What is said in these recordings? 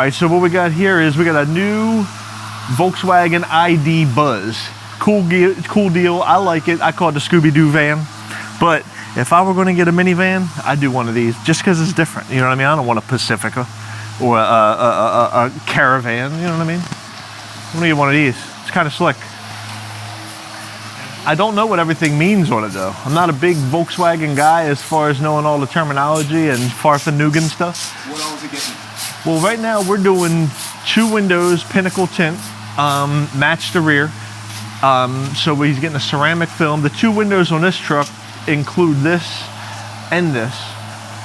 right, so what we got here is we got a new Volkswagen ID Buzz. Cool deal. I like it. I call it the Scooby-Doo van. But if I were going to get a minivan, I'd do one of these just because it's different. You know what I mean? I don't want a Pacifica or a Caravan. You know what I mean? I'm going to get one of these. It's kind of slick. I don't know what everything means on it though. I'm not a big Volkswagen guy as far as knowing all the terminology and Farfanugan stuff. What all is it getting? Well, right now we're doing 2 windows, Pinnacle Tint, match the rear. So he's getting a ceramic film. The 2 windows on this truck include this and this.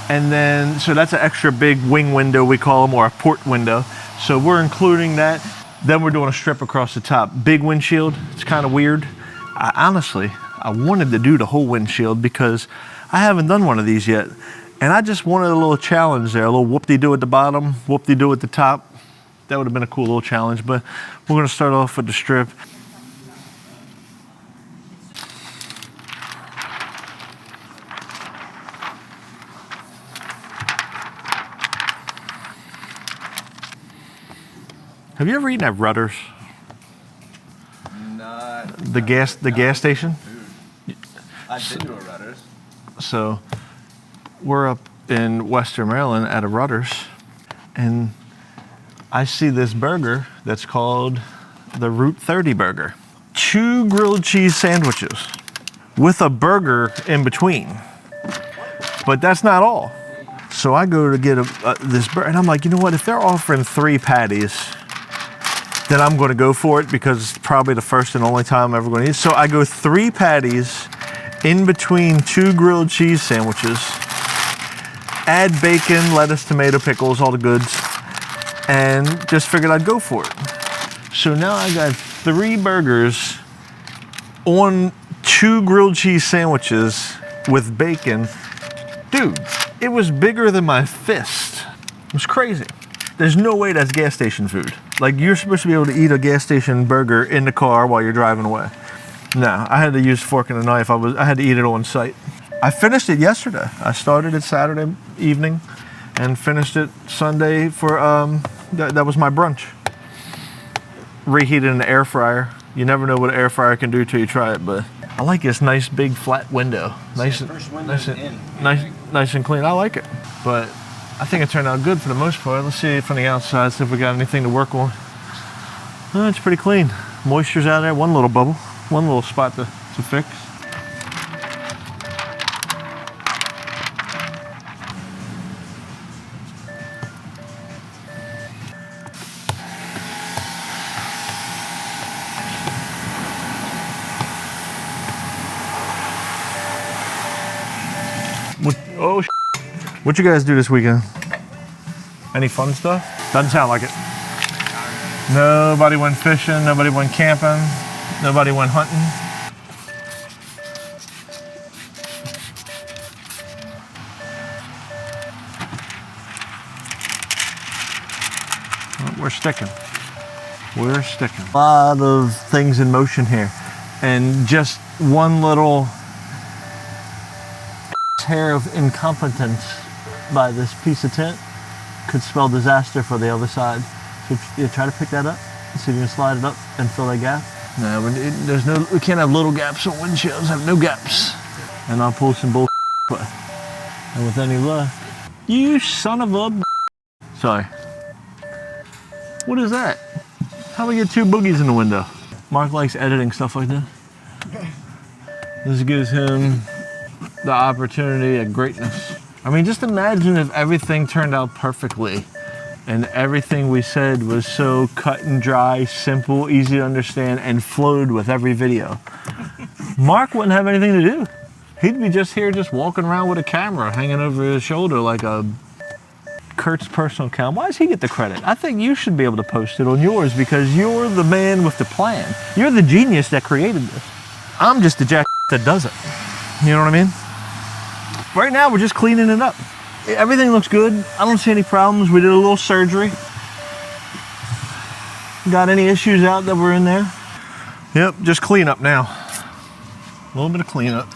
And then, so that's an extra big wing window, we call them, or a port window. So we're including that. Then we're doing a strip across the top. Big windshield, it's kind of weird. Honestly, I wanted to do the whole windshield because I haven't done one of these yet. And I just wanted a little challenge there, a little whoop-de-doo at the bottom, whoop-de-doo at the top. That would have been a cool little challenge, but we're gonna start off with the strip. Have you ever eaten at Rutter's? The gas station? I've been to a Rutter's. So we're up in Western Maryland at a Rutter's, and I see this burger that's called the Route 30 burger. 2 grilled cheese sandwiches with a burger in between. But that's not all. So I go to get this burger, and I'm like, you know what? If they're offering 3 patties, then I'm going to go for it because it's probably the first and only time I'm ever going to eat. So I go 3 patties in between 2 grilled cheese sandwiches, add bacon, lettuce, tomato, pickles, all the goods, and just figured I'd go for it. So now I got 3 burgers on 2 grilled cheese sandwiches with bacon. Dude, it was bigger than my fist. It was crazy. There's no way that's gas station food. Like, you're supposed to be able to eat a gas station burger in the car while you're driving away. No, I had to use a fork and a knife. I had to eat it on site. I finished it yesterday. I started it Saturday evening and finished it Sunday for, that was my brunch. Reheated in the air fryer. You never know what an air fryer can do till you try it, but I like this nice big flat window. Nice and clean. I like it. But I think it turned out good for the most part. Let's see from the outside, see if we got anything to work on. Oh, it's pretty clean. Moisture's out there, one little bubble, one little spot to fix. What you guys do this weekend? Any fun stuff? Doesn't sound like it. Nobody went fishing, nobody went camping, nobody went hunting. Well, we're sticking. We're sticking. A lot of things in motion here. And just one little hair of incompetence by this piece of tint could spell disaster for the other side. So you try to pick that up, see if you can slide it up and fill that gap. No, we can't have little gaps on windshields, have no gaps. And I'll pull some bull, and with any luck, you son of a. Sorry. What is that? How do we get 2 boogies in the window? Mark likes editing stuff like this. This gives him the opportunity at greatness. I mean, just imagine if everything turned out perfectly and everything we said was so cut and dry, simple, easy to understand, and flowed with every video. Mark wouldn't have anything to do. He'd be just here, just walking around with a camera hanging over his shoulder like a Kurt's personal account. Why does he get the credit? I think you should be able to post it on yours because you're the man with the plan. You're the genius that created this. I'm just the jack that does it. You know what I mean? Right now, we're just cleaning it up. Everything looks good. I don't see any problems. We did a little surgery. Got any issues out that were in there? Yep, just clean up now. A little bit of cleanup.